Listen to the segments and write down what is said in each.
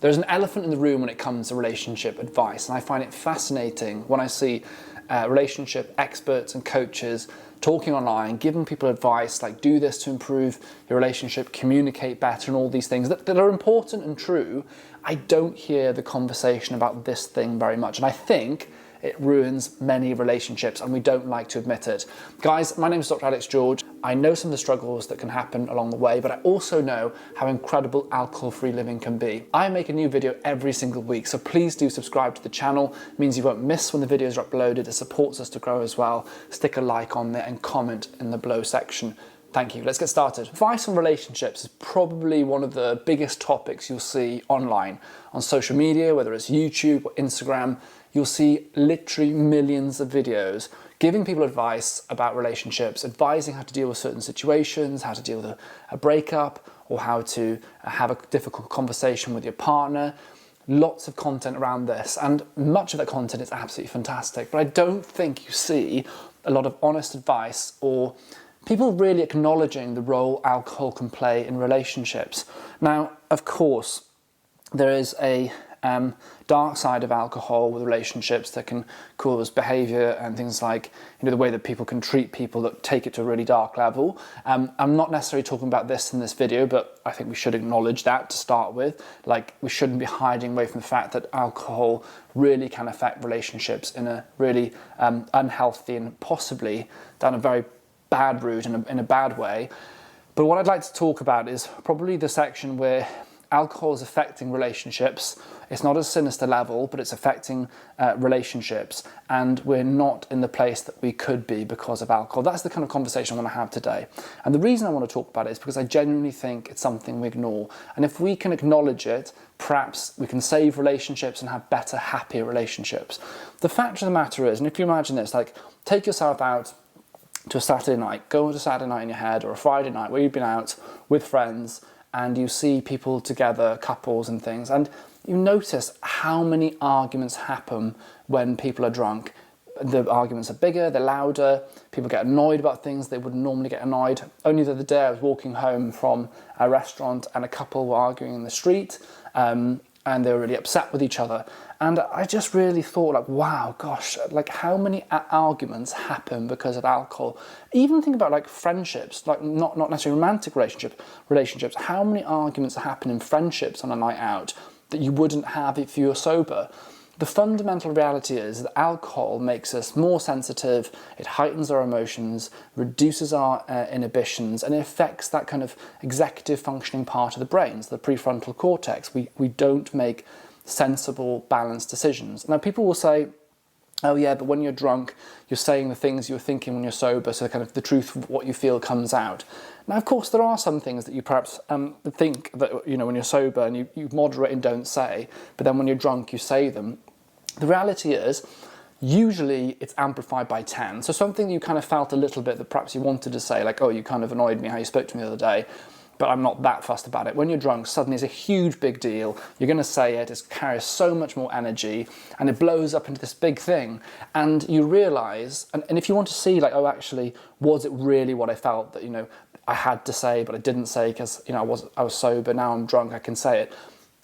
There's an elephant in the room when it comes to relationship advice, and I find it fascinating when I see relationship experts and coaches talking online, giving people advice like do this to improve your relationship, communicate better, and all these things that are important and true. I don't hear the conversation about this thing very much, and I think it ruins many relationships, and we don't like to admit it. Guys, my name is Dr. Alex George. I know some of the struggles that can happen along the way, but I also know how incredible alcohol-free living can be. I make a new video every single week, so please do subscribe to the channel. It means you won't miss when the videos are uploaded. It supports us to grow as well. Stick a like on there and comment in the below section. Thank you. Let's get started. Advice on relationships is probably one of the biggest topics you'll see online. On social media, whether it's YouTube or Instagram, you'll see literally millions of videos giving people advice about relationships, advising how to deal with certain situations, how to deal with a breakup, or how to have a difficult conversation with your partner. Lots of content around this, and much of that content is absolutely fantastic, but I don't think you see a lot of honest advice or people really acknowledging the role alcohol can play in relationships. Now, of course, there is a dark side of alcohol with relationships that can cause behaviour and things like, the way that people can treat people that take it to a really dark level. I'm not necessarily talking about this in this video, but I think we should acknowledge that to start with. Like, we shouldn't be hiding away from the fact that alcohol really can affect relationships in a really unhealthy and possibly down a very bad route, in a bad way. But what I'd like to talk about is probably the section where alcohol is affecting relationships. It's not a sinister level, but it's affecting relationships, and we're not in the place that we could be because of alcohol. That's the kind of conversation I want to have today. And the reason I want to talk about it is because I genuinely think it's something we ignore. And if we can acknowledge it, perhaps we can save relationships and have better, happier relationships. The fact of the matter is, and if you imagine this, like, take yourself out to a Saturday night, go on a Saturday night in your head, or a Friday night where you've been out with friends, and you see people together, couples and things, and you notice how many arguments happen when people are drunk. The arguments are bigger, they're louder, people get annoyed about things they wouldn't normally get annoyed. Only the other day I was walking home from a restaurant and a couple were arguing in the street, and they were really upset with each other. And I just really thought, like, wow, gosh, like how many arguments happen because of alcohol? Even think about like friendships, like not necessarily romantic relationships. How many arguments happen in friendships on a night out that you wouldn't have if you were sober? The fundamental reality is that alcohol makes us more sensitive, it heightens our emotions, reduces our inhibitions, and it affects that kind of executive functioning part of the brain, so the prefrontal cortex. We don't make sensible, balanced decisions. Now, people will say, oh yeah, but when you're drunk, you're saying the things you're thinking when you're sober, so kind of the truth of what you feel comes out. Now, of course, there are some things that you perhaps think that, when you're sober and you moderate and don't say, but then when you're drunk, you say them. The reality is, usually it's amplified by 10. So something you kind of felt a little bit that perhaps you wanted to say, like, oh, you kind of annoyed me how you spoke to me the other day, but I'm not that fussed about it. When you're drunk, suddenly it's a huge big deal. You're going to say it, it carries so much more energy, and it blows up into this big thing. And you realise, and if you want to see, like, oh, actually, was it really what I felt that, I had to say, but I didn't say because, I was sober, now I'm drunk, I can say it.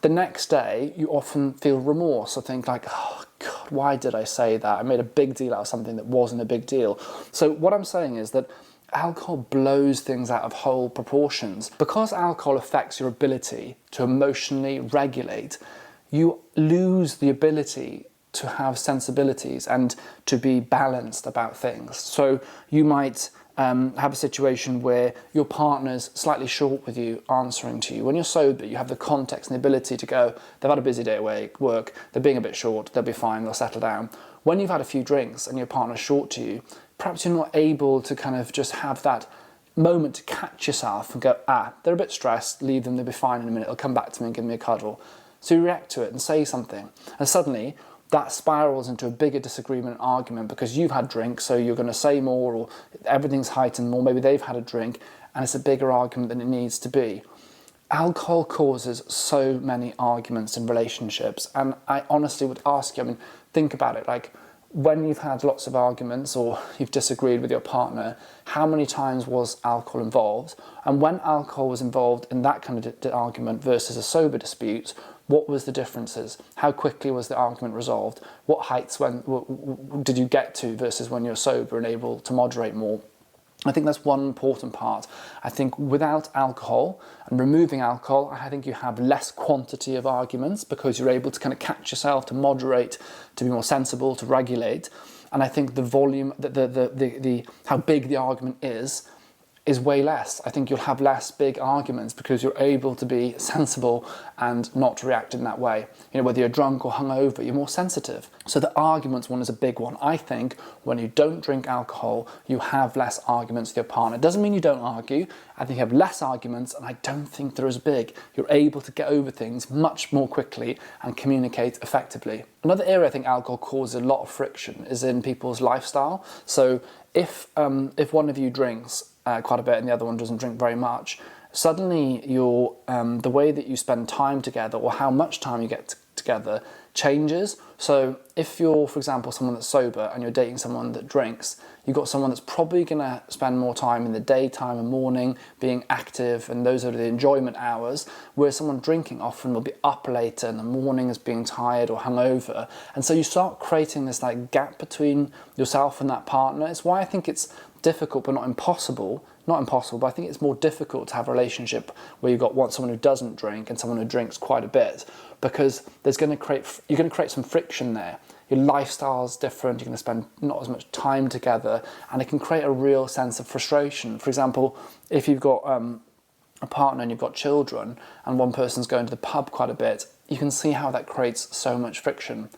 The next day, you often feel remorse or think like, oh God, why did I say that? I made a big deal out of something that wasn't a big deal. So what I'm saying is that alcohol blows things out of whole proportions. Because alcohol affects your ability to emotionally regulate, you lose the ability to have sensibilities and to be balanced about things. So you might have a situation where your partner's slightly short with you answering to you. When you're sober, you have the context and the ability to go, they've had a busy day at work, they're being a bit short, they'll be fine, they'll settle down. When you've had a few drinks and your partner's short to you, perhaps you're not able to kind of just have that moment to catch yourself and go, they're a bit stressed, leave them, they'll be fine in a minute, they'll come back to me and give me a cuddle. So you react to it and say something, and suddenly that spirals into a bigger disagreement and argument because you've had drinks, so you're going to say more, or everything's heightened more, maybe they've had a drink, and it's a bigger argument than it needs to be. Alcohol causes so many arguments in relationships, and I honestly would ask you, think about it, like, when you've had lots of arguments or you've disagreed with your partner, how many times was alcohol involved? And when alcohol was involved in that kind of argument versus a sober dispute, what was the differences? How quickly was the argument resolved? What heights did you get to versus when you're sober and able to moderate more? I think that's one important part. I think without alcohol and removing alcohol, I think you have less quantity of arguments because you're able to kind of catch yourself, to moderate, to be more sensible, to regulate. And I think the volume, the how big the argument is way less. I think you'll have less big arguments because you're able to be sensible and not react in that way. Whether you're drunk or hungover, you're more sensitive. So the arguments one is a big one. I think when you don't drink alcohol, you have less arguments with your partner. It doesn't mean you don't argue. I think you have less arguments, and I don't think they're as big. You're able to get over things much more quickly and communicate effectively. Another area I think alcohol causes a lot of friction is in people's lifestyle. So if one of you drinks quite a bit and the other one doesn't drink very much, suddenly the way that you spend time together or how much time you get together changes. So if you're, for example, someone that's sober and you're dating someone that drinks, you've got someone that's probably going to spend more time in the daytime and morning being active, and those are the enjoyment hours, whereas someone drinking often will be up later in the morning as being tired or hungover. And so you start creating this gap between yourself and that partner. It's why I think it's difficult but not impossible, but I think it's more difficult to have a relationship where you've got someone who doesn't drink and someone who drinks quite a bit, because you're going to create some friction there. Your lifestyle's different, you're going to spend not as much time together, and it can create a real sense of frustration. For example, if you've got a partner and you've got children and one person's going to the pub quite a bit, you can see how that creates so much friction.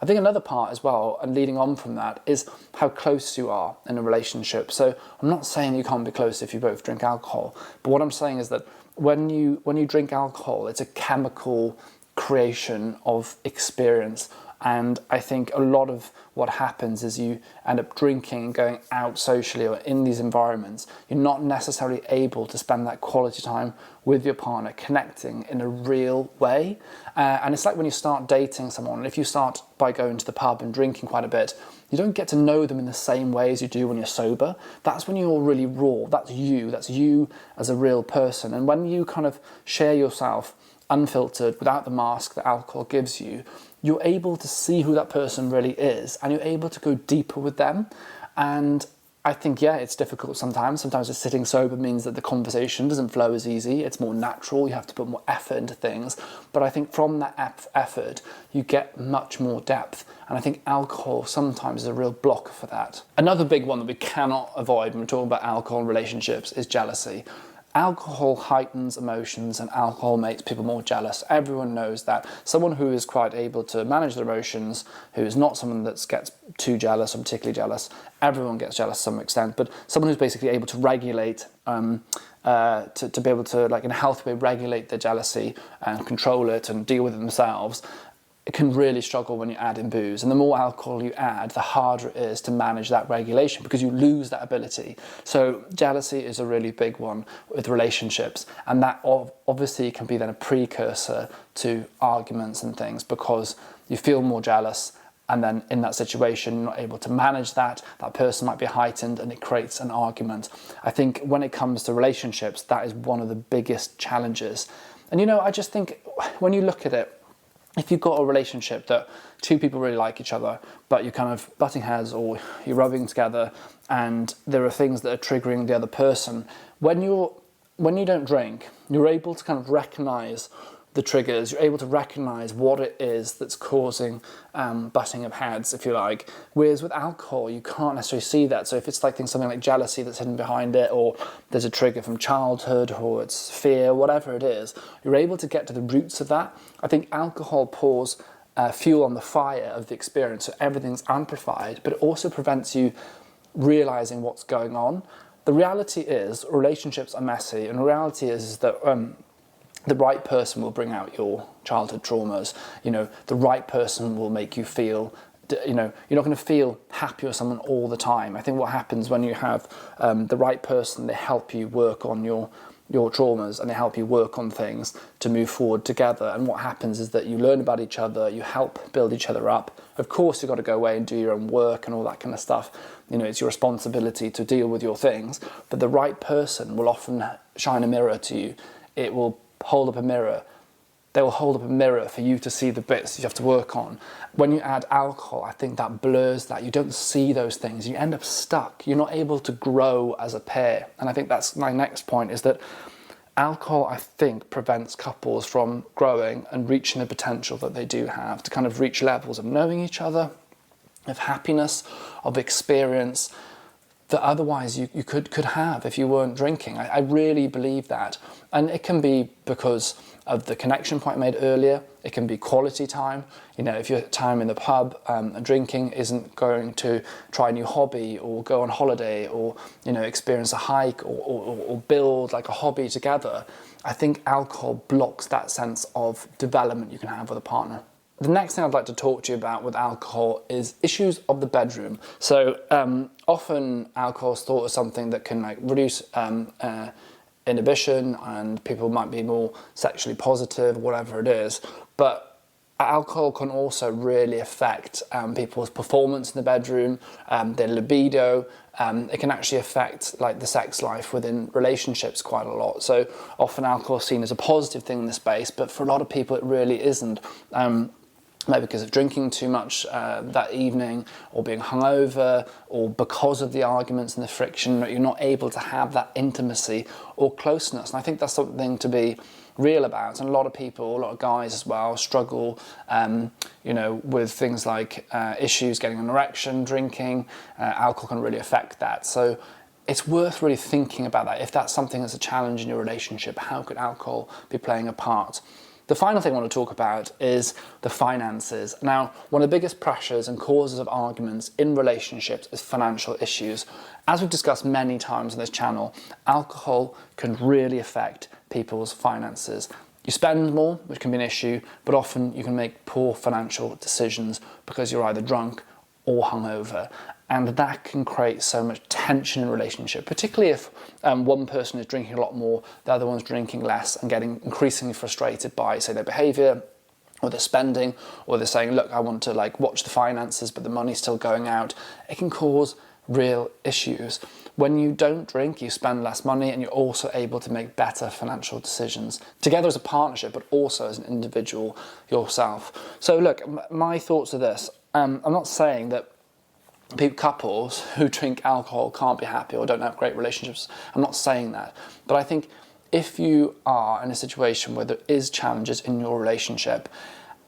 I think another part as well, and leading on from that, is how close you are in a relationship. So I'm not saying you can't be close if you both drink alcohol, but what I'm saying is that when you drink alcohol, it's a chemical creation of experience. And I think a lot of what happens is you end up drinking and going out socially or in these environments. You're not necessarily able to spend that quality time with your partner, connecting in a real way. And it's like when you start dating someone, if you start by going to the pub and drinking quite a bit, you don't get to know them in the same way as you do when you're sober. That's when you're really raw. That's you as a real person. And when you kind of share yourself unfiltered, without the mask that alcohol gives you, you're able to see who that person really is, and you're able to go deeper with them. And I think, it's difficult sometimes. Sometimes just sitting sober means that the conversation doesn't flow as easy. It's more natural. You have to put more effort into things. But I think from that effort, you get much more depth. And I think alcohol sometimes is a real blocker for that. Another big one that we cannot avoid when we're talking about alcohol and relationships is jealousy. Alcohol heightens emotions, and alcohol makes people more jealous. Everyone knows that. Someone who is quite able to manage their emotions, who is not someone that gets too jealous or particularly jealous, everyone gets jealous to some extent, but someone who's basically able to regulate, to be able to, in a healthy way, regulate their jealousy and control it and deal with it themselves, it can really struggle when you add in booze. And the more alcohol you add, the harder it is to manage that regulation because you lose that ability. So jealousy is a really big one with relationships. And that obviously can be then a precursor to arguments and things because you feel more jealous. And then in that situation, you're not able to manage that. That person might be heightened and it creates an argument. I think when it comes to relationships, that is one of the biggest challenges. And I just think when you look at it, if you've got a relationship that two people really like each other, but you're kind of butting heads or you're rubbing together and there are things that are triggering the other person, when you don't drink, you're able to kind of recognise the triggers, you're able to recognise what it is that's causing butting of heads, if you like. Whereas with alcohol, you can't necessarily see that. So if it's something like jealousy that's hidden behind it, or there's a trigger from childhood, or it's fear, whatever it is, you're able to get to the roots of that. I think alcohol pours fuel on the fire of the experience, so everything's amplified, but it also prevents you realising what's going on. The reality is, relationships are messy, and the reality is that the right person will bring out your childhood traumas. The right person will make you feel, you're not going to feel happy with someone all the time. I think what happens when you have the right person, they help you work on your your traumas and they help you work on things to move forward together. And what happens is that you learn about each other, you help build each other up. Of course, you've got to go away and do your own work and all that kind of stuff. You know, it's your responsibility to deal with your things, but the right person will often shine a mirror to you. It will hold up a mirror. They will hold up a mirror for you to see the bits you have to work on. When you add alcohol, I think that blurs that. You don't see those things. You end up stuck. You're not able to grow as a pair. And I think that's my next point, is that alcohol, I think, prevents couples from growing and reaching the potential that they do have, to kind of reach levels of knowing each other, of happiness, of experience, that otherwise you could have if you weren't drinking. I really believe that. And it can be because of the connection point I made earlier. It can be quality time. You know, if your time in the pub and drinking isn't going to try a new hobby or go on holiday or, you know, experience a hike or build like a hobby together, I think alcohol blocks that sense of development you can have with a partner. The next thing I'd like to talk to you about with alcohol is issues of the bedroom. So often alcohol is thought of something that can like reduce inhibition, and people might be more sexually positive, whatever it is. But alcohol can also really affect people's performance in the bedroom, their libido. It can actually affect like the sex life within relationships quite a lot. So often alcohol is seen as a positive thing in the space, but for a lot of people it really isn't. Maybe because of drinking too much that evening, or being hungover, or because of the arguments and the friction, you're not able to have that intimacy or closeness. And I think that's something to be real about. And a lot of people, a lot of guys as well, struggle, you know, with things like issues getting an erection, drinking. Alcohol can really affect that. So it's worth really thinking about that. If that's something that's a challenge in your relationship, how could alcohol be playing a part? The final thing I want to talk about is the finances. Now, one of the biggest pressures and causes of arguments in relationships is financial issues. As we've discussed many times on this channel, alcohol can really affect people's finances. You spend more, which can be an issue, but often you can make poor financial decisions because you're either drunk or hungover. And that can create so much tension in a relationship, particularly if one person is drinking a lot more, the other one's drinking less, and getting increasingly frustrated by, say, their behaviour or their spending, or they're saying, look, I want to like watch the finances, but the money's still going out. It can cause real issues. When you don't drink, you spend less money, and you're also able to make better financial decisions together as a partnership, but also as an individual yourself. So look, my thoughts are this. I'm not saying that couples who drink alcohol can't be happy or don't have great relationships. I'm not saying that. But I think if you are in a situation where there is challenges in your relationship,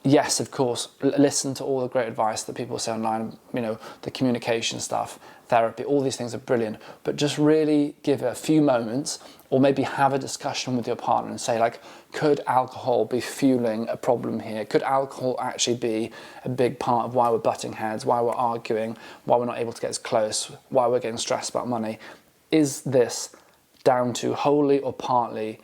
yes, of course, listen to all the great advice that people say online, you know, the communication stuff, therapy, all these things are brilliant, but just really give it a few moments, or maybe have a discussion with your partner and say, like, could alcohol be fueling a problem here? Could alcohol actually be a big part of why we're butting heads, why we're arguing, why we're not able to get as close, why we're getting stressed about money? Is this down to wholly or partly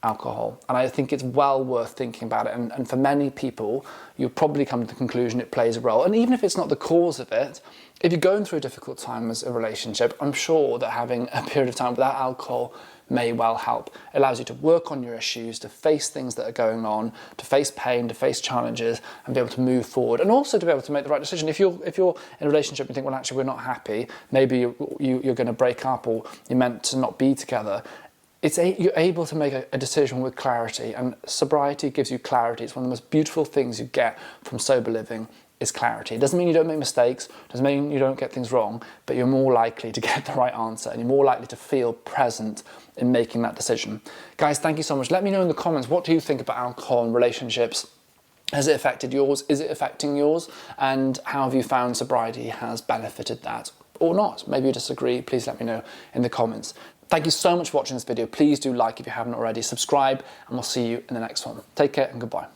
alcohol? And I think it's well worth thinking about it. And for many people, you'll probably come to the conclusion it plays a role. And even if it's not the cause of it, if you're going through a difficult time as a relationship, I'm sure that having a period of time without alcohol may well help. It allows you to work on your issues, to face things that are going on, to face pain, to face challenges, and be able to move forward, and also to be able to make the right decision. If you're in a relationship and think, well, actually, we're not happy, maybe you're going to break up, or you're meant to not be together, you're able to make a decision with clarity, and sobriety gives you clarity. It's one of the most beautiful things you get from sober living is clarity. It doesn't mean you don't make mistakes, doesn't mean you don't get things wrong, but you're more likely to get the right answer, and you're more likely to feel present in making that decision. Guys, thank you so much. Let me know in the comments, what do you think about alcohol and relationships? Has it affected yours? Is it affecting yours? And how have you found sobriety has benefited that or not? Maybe you disagree. Please let me know in the comments. Thank you so much for watching this video. Please do like if you haven't already, subscribe, and we'll see you in the next one. Take care and goodbye.